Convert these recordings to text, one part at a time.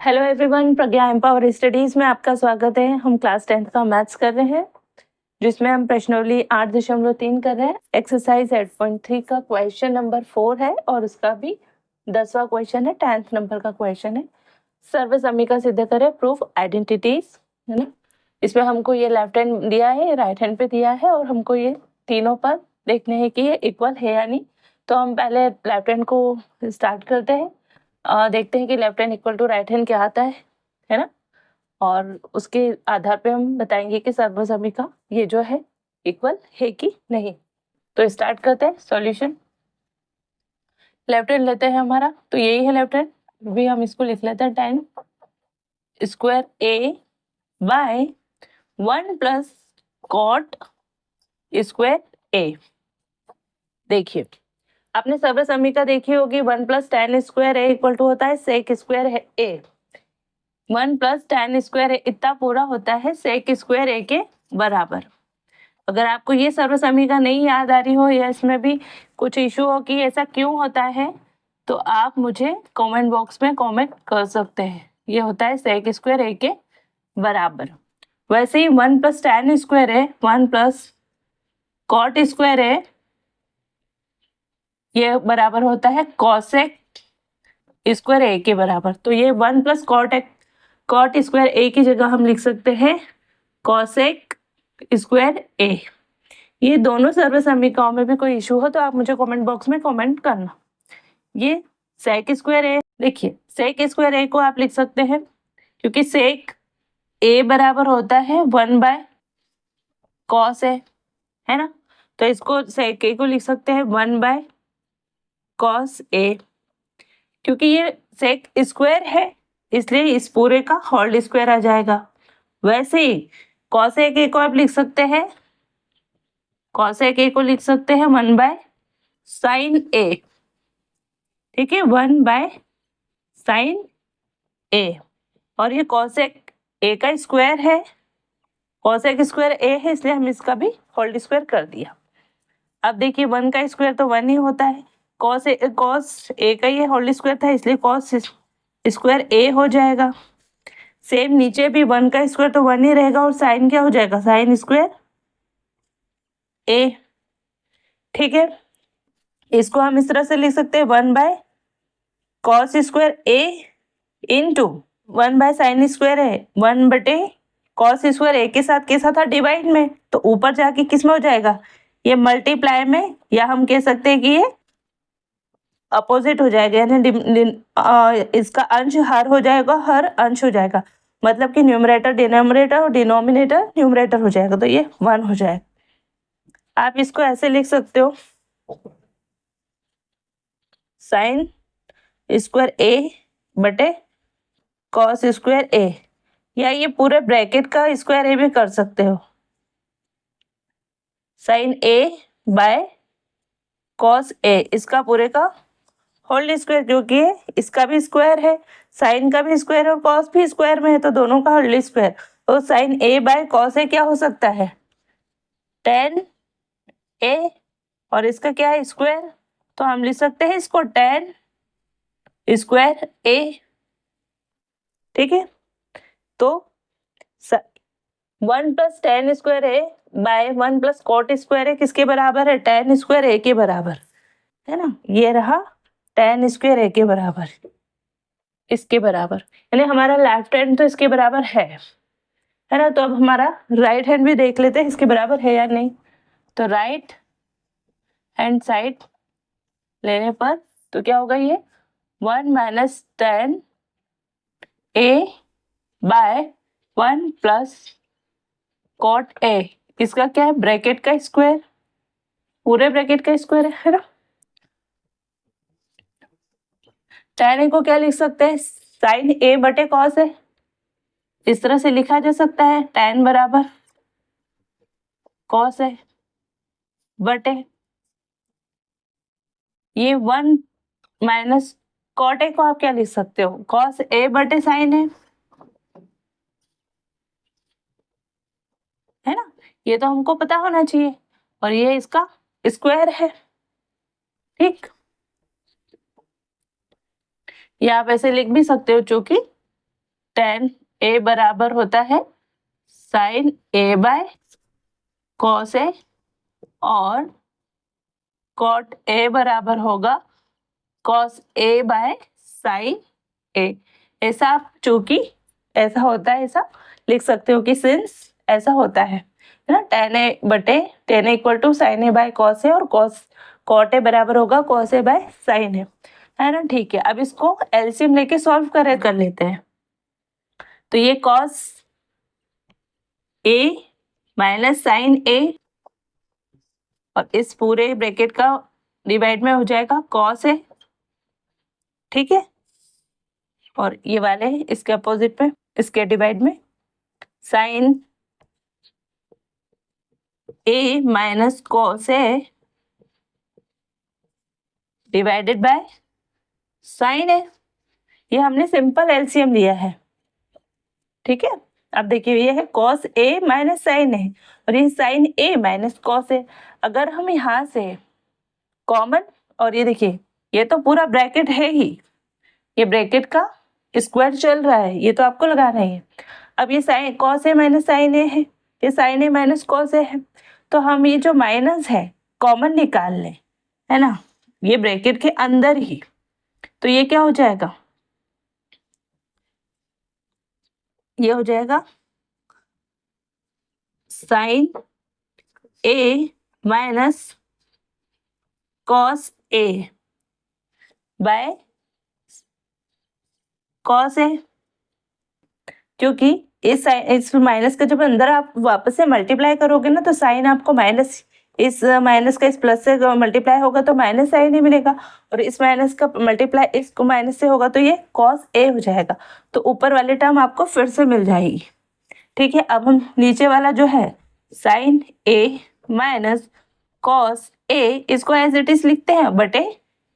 Hello everyone, प्रज्ञा empower studies में आपका स्वागत है। हम क्लास 10th का मैथ्स कर रहे हैं, जिसमें हम प्रश्नावली 8.3 कर रहे हैं। एक्सरसाइज 8.3 का क्वेश्चन नंबर 4 है और उसका भी 10वां क्वेश्चन है, 10th नंबर का क्वेश्चन है। सर्व समीकरण सिद्ध करें, प्रूफ आइडेंटिटीज, है ना। इसमें हमको ये लेफ्ट हैंड दिया है, राइट हैंड पे दिया है और हमको ये तीनों पर देखने हैं कि ये इक्वल है या नहीं। तो हम पहले लेफ्ट हैंड को स्टार्ट करते हैं। देखते हैं कि left hand equal to right hand क्या आता है ना। और उसके आधार पे हम बताएंगे कि सर्वसमीकरण ये जो है इक्वल है कि नहीं। तो स्टार्ट करते हैं सॉल्यूशन। लेफ्ट हैंड लेते हैं हमारा, तो यही है लेफ्ट हैंड। भी हम इसको लिख लेते हैं 10 square A by 1 plus cot square A. देखिए, आपने सर्व समीकरण देखी होगी। 1 plus tan square A equal to होता है सेक स्क्वायर है A. 1 plus tan square A इतना पूरा होता है सेक स्क्वायर ए के बराबर। अगर आपको ये सर्व समीकरण नहीं याद आ रही हो या इसमें भी कुछ इशू हो कि ऐसा क्यों होता है, तो आप मुझे कमेंट बॉक्स में कमेंट कर सकते हैं। ये होता है सेक स्क्वायर ए के बराबर। वैसे ही 1 प्लस tan स्क्वायर है 1 प्लस कॉट स्क्वायर है, ये बराबर होता है कॉसेक स्क्वायर ए के बराबर। तो ये 1 प्लस कॉट स्क्वायर ए की जगह हम लिख सकते हैं कॉसेक स्क्वायर ए। ये दोनों सर्व समीकरणों में भी कोई इशू हो तो आप मुझे कमेंट बॉक्स में कमेंट करना। ये सेक स्क्वायर ए, देखिए सेक स्क्वायर ए को आप लिख सकते हैं क्योंकि सेक ए बराबर होता है 1 बाय कॉस ए, है ना। तो इसको सेक ए को लिख सकते हैं 1 बाय कॉस ए। क्योंकि ये सेक स्क्वायर है इसलिए इस पूरे का होल स्क्वायर आ जाएगा। वैसे ही कॉसेक ए को आप लिख सकते हैं, कॉसेक ए को लिख सकते हैं 1 बाय साइन ए। ठीक है, 1 बाय साइन ए। और ये कॉसेक ए का स्क्वायर है, कॉसेक स्क्वायर ए है इसलिए हम इसका भी होल स्क्वायर कर दिया। अब देखिए 1 का स्क्वायर तो 1 ही होता है, कॉस ए का ये होल स्क्वायर था इसलिए कॉस स्क्वायर ए हो जाएगा। सेम नीचे भी 1 का स्क्वायर तो 1 ही रहेगा और साइन क्या हो जाएगा, साइन स्क्वायर ए। ठीक है, इसको हम इस तरह से लिख सकते हैं 1 by cos square A into 1 by sine square है 1 बटे कॉस स्क्वायर ए के साथ कैसा था, डिवाइड में। तो ऊपर जाके किस में हो जाएगा, ये मल्टीप्लाई में, या हम कह सकते हैं कि ये अपोजिट हो जाएगा, यानी इसका अंश हर हो जाएगा, हर अंश हो जाएगा। मतलब कि न्यूमरेटर डिनोमिनेटर और डिनोमिनेटर न्यूमरेटर हो जाएगा, तो ये 1 हो जाएगा। आप इसको ऐसे लिख सकते हो साइन स्क्वायर ए बटे कॉस स्क्वायर ए, या ये पूरे ब्रैकेट का स्क्वायर ए भी कर सकते हो, साइन ए बाय कॉस ए, इसका पूरे का होल स्क्वायर, क्योंकि इसका भी स्क्वायर है, साइन का भी स्क्वायर और कॉस भी स्क्वायर में है, तो दोनों का होल स्क्वायर। तो साइन ए बाय कॉस ए क्या हो सकता है, tan ए, और इसका क्या है स्क्वायर, तो हम लिख सकते हैं इसको tan स्क्वायर ए। ठीक है, तो 1 plus tan square A by 1 plus cot square ए किसके बराबर है, tan स्क्वायर ए के बराबर, है ना। ये रहा tan स्क्वायर ए के बराबर, इसके बराबर, यानी हमारा लेफ्ट हैंड तो इसके बराबर है ना। तो अब हमारा राइट हैंड भी देख लेते हैं इसके बराबर है या नहीं। तो राइट हैंड साइड लेने पर तो क्या होगा, ये 1 minus tan A by 1 plus cot A, इसका क्या है, ब्रैकेट का स्क्वायर, पूरे ब्रैकेट का स्क्वायर है ना। tan ए को क्या लिख सकते हैं, साइन ए बटे कॉस है, इस तरह से लिखा जा सकता है tan बराबर कॉस है बटे ये 1 माइनस कॉट ए को आप क्या लिख सकते हो, कॉस ए बटे साइन है ना। ये तो हमको पता होना चाहिए, और ये इसका स्क्वायर है। ठीक, या आप ऐसे लिख भी सकते हो, चूंकि tan A बराबर होता है sin A by cos A और cot A बराबर होगा cos A by sin A। ऐसा आप चूंकि ऐसा होता है ऐसा लिख सकते हो कि सिंस ऐसा होता है ना, tan A बटे tan A equal to sin A by cos A और cot A बराबर होगा cos A by sin A, है ना। ठीक है, अब इसको एलसीएम लेके सॉल्व कर लेते हैं। तो ये cos A minus sine A और इस पूरे ब्रैकेट का डिवाइड में हो जाएगा cos A, ठीक है, और ये वाले इसके अपोजिट में इसके डिवाइड में sine A minus cos A divided by sine A। ये हमने सिंपल एलसीएम लिया है, ठीक है। अब देखिए ये है cos A minus sine A और ये sine A minus cos A। अगर हम यहाँ से कॉमन, और ये देखिए ये तो पूरा ब्रैकेट है ही, ये ब्रैकेट का स्क्वायर चल रहा है, ये तो आपको लगाना ही है। अब ये sine cos A minus sine A है, ये sine A minus cos A है, तो हम ये जो माइनस है कॉमन निकाल लें, है ना, ये ब्रैकेट के अंदर ही। तो ये क्या हो जाएगा, ये हो जाएगा sine A minus cos A by cos A, क्योंकि इस माइनस का जब अंदर आप वापस से मल्टीप्लाई करोगे ना, तो साइन आपको माइनस, इस माइनस का इस प्लस से मल्टीप्लाई होगा तो माइनस साइन ही मिलेगा, और इस माइनस का मल्टीप्लाई इसको माइनस से होगा तो ये cos A हो जाएगा। तो ऊपर वाली टर्म आपको फिर से मिल जाएगी, ठीक है। अब हम नीचे वाला जो है sine A minus cos A, इसको एज इट इज लिखते हैं बटे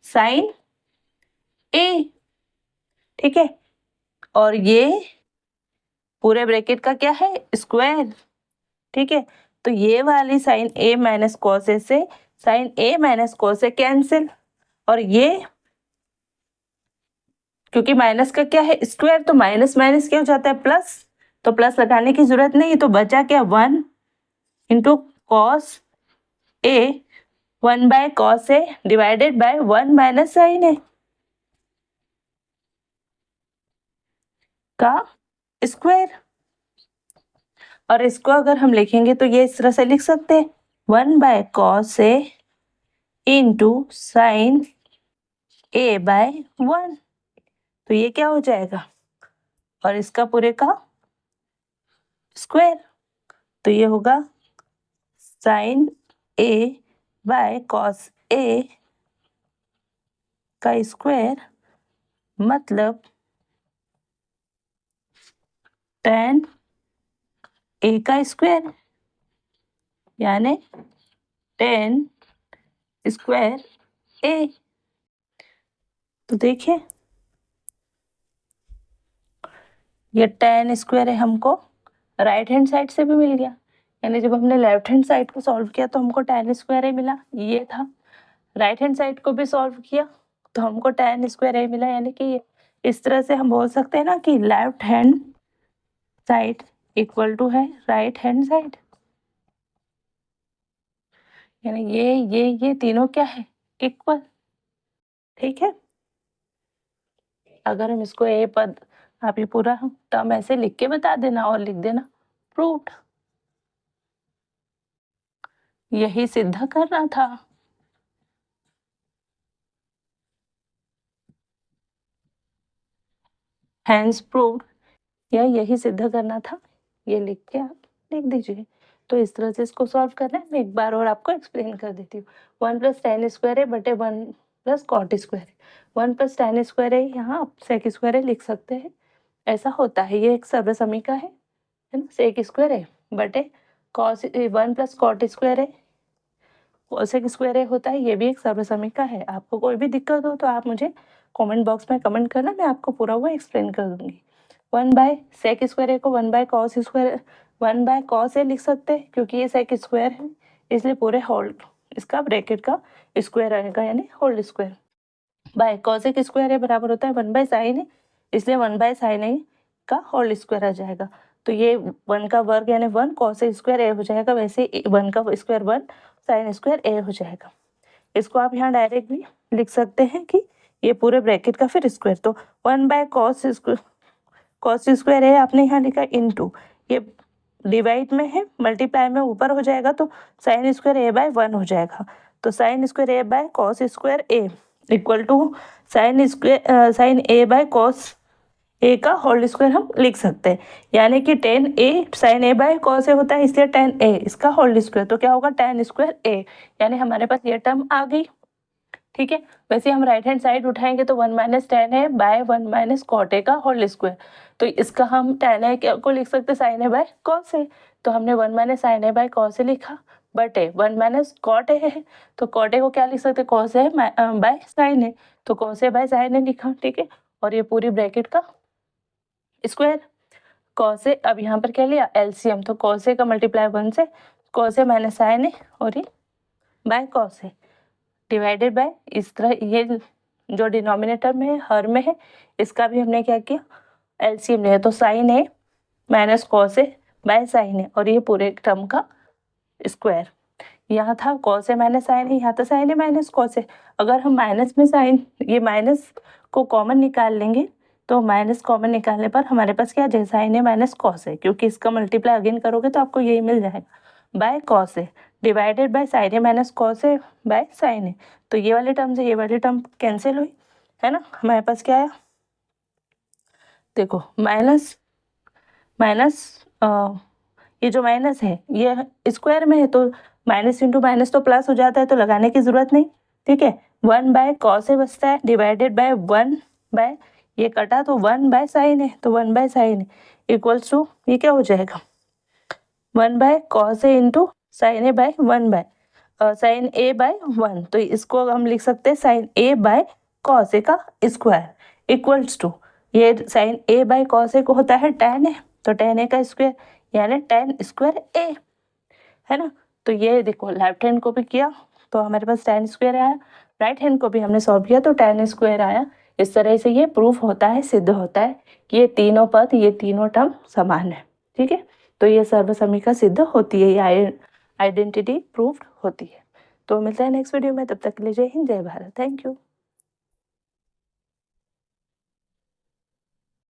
साइन A, ठीक है, और ये पूरे ब्रैकेट का क्या है स्क्वायर, ठीक है। तो ये वाली sine A minus cos A से sine A minus cos A cancel, और ये क्योंकि माइनस का क्या है स्क्वायर, तो माइनस माइनस क्या हो जाता है प्लस, तो प्लस लगाने की जरूरत नहीं, तो बचा क्या 1 into cos A, 1 by cos A divided by 1 minus sine A का स्क्वायर। और इसको अगर हम लिखेंगे तो ये इस तरह से लिख सकते हैं 1 by cos A into sine A by 1, तो ये क्या हो जाएगा, और इसका पूरे का स्क्वायर, तो ये होगा sine A by cos A का स्क्वायर मतलब tan A का स्क्वायर, यानी tan स्क्वायर A। तो देखिए ये tan स्क्वायर है हमको राइट हैंड साइड से भी मिल गया, यानी जब हमने लेफ्ट हैंड साइड को सॉल्व किया तो हमको tan स्क्वायर ही मिला, ये था। राइट हैंड साइड को भी सॉल्व किया तो हमको tan स्क्वायर ही मिला, यानी कि ये इस तरह से हम बोल सकते हैं ना कि left hand side equal to है राइट हैंड साइड, यानी ये तीनों क्या है इक्वल, ठीक है। अगर हम इसको ए पद, आप ये पूरा टर्म ऐसे लिख के बता देना और लिख देना प्रूव्ड, यही सिद्ध करना था। हैंस प्रूव्ड, या यही सिद्ध करना था, ये लिख के आप लिख दीजिए। तो इस तरह से इसको सॉल्व करना है। मैं एक बार और आपको एक्सप्लेन कर देती हूँ। 1 प्लस tan स्क्वायर है बटे 1 प्लस कॉट स्क्वायर है, 1 प्लस tan स्क्वायर है, यहाँ आप सेक स्क्वायर है लिख सकते हैं, ऐसा होता है। ये एक सर्वसमीका है ना, सेक स्क्वायर है बटे कॉस 1 प्लस कॉट स्क्वायर है कोसेक स्क्वायर है होता है, ये भी एक सर्वसमीका है। आपको कोई भी दिक्कत हो तो आप मुझे कमेंट बॉक्स में कमेंट करना, मैं आपको पूरा हुआ एक्सप्लेन कर दूंगी। 1 बाय सेक स्क्वायर ए को 1 by cos square 1 by cos A लिख सकते हैं, क्योंकि ये सेक स्क्वायर है इसलिए पूरे होल इसका ब्रैकेट का स्क्वायर आएगा, यानी whole square by cosec square है बराबर होता है 1 बाय साइन ए, इसलिए 1 बाय साइन ए का होल स्क्वायर आ जाएगा। तो ये 1 का वर्ग यानी 1 कॉस स्क्वायर ए हो जाएगा, वैसे 1 का स्क्वायर 1 साइन स्क्वायर ए हो जाएगा। इसको आप यहाँ डायरेक्ट भी लिख सकते हैं कि ये पूरे ब्रैकेट का फिर स्क्वायर, तो 1 बाय कॉस स्क्वायर ए आपने यहाँ लिखा इनटू, ये डिवाइड में है, मल्टीप्लाई में ऊपर हो जाएगा तो साइन स्क्वायर ए बाय 1 हो जाएगा। तो sine square A by cos square A equal to sine A by cos A का होल स्क्वायर हम लिख सकते हैं, यानी कि tan A sine A by cos A होता है, इसलिए tan ए इसका होल स्क्वायर, तो क्या होगा tan स्क्वायर ए, यानी हमारे पास ये टर्म आ गई। ठीक है, वैसे हम राइट हैंड साइड उठाएंगे तो 1 minus tan A by 1 minus cot A का होल स्क्वायर, तो इसका हम tan ए को लिख सकते sine A by cos A, तो हमने 1 minus sine A by cos A लिखा, but A 1 minus cot A है, तो कॉट ए को क्या लिख सकते cos A by sine A, तो cos A by sine A लिखा। ठीक है, और ये पूरी ब्रैकेट का स्क्वायर कॉस ए, अब यहाँ पर क्या लिया एलसीएम, तो कॉस ए का मल्टीप्लाई 1 से cos A minus sine A और ये bye cos A divided bye, इस तरह ये जो डिनोमिनेटर में है हर में है इसका भी हमने क्या किया एलसीएम लिया, तो sine A minus cos A by sine A और ये पूरे टर्म का स्क्वायर। यहाँ था cos A minus sine A, यहाँ था sine A minus cos A, अगर हम माइनस में साइन ये माइनस को कॉमन निकाल लेंगे तो माइनस कॉमन निकालने पर हमारे पास क्या है साइन ए माइनस कॉस ए, क्योंकि इसका मल्टीप्लाई अगेन करोगे तो आपको यही मिल जाएगा by cos A divided by sine A minus cos A by sine A, तो ये वाली टर्म से ये वाली टर्म कैंसिल हुई है ना, हमारे पास क्या आया देखो माइनस ये जो माइनस है ये स्क्वायर में है तो माइनस इंटू माइनस तो प्लस हो जाता है, तो लगाने की जरूरत नहीं। ठीक है, 1 बाय कॉस ए बचता है डिवाइडेड बाय 1 बाय ये कटा तो 1 बाय साइन है, तो 1 बाय साइन इक्वल्स टू ये क्या हो जाएगा 1 by cos A into sine A by 1 by sine A by 1, तो इसको हम लिख सकते हैं sine A by cos A का स्क्वायर इक्वल्स टू ये sine A by cos A को होता है tan ए, तो tan ए का स्क्वायर यानी tan स्क्वायर ए है ना। तो ये देखो लेफ्ट हैंड को भी किया तो हमारे पास tan स्क्वायर आया, राइट हैंड को भी हमने सॉल्व किया तो tan स्क्वायर आया। इस तरह से ये प्रूफ होता है, सिद्ध होता है कि ये तीनों पद ये तीनों टर्म समान है। ठीक है, तो ये सर्वसमीका सिद्ध होती है, ये आइडेंटिटी प्रूव्ड होती है। तो मिलता है नेक्स्ट वीडियो में, तब तक के लिए जय हिंद जय भारत, थैंक यू।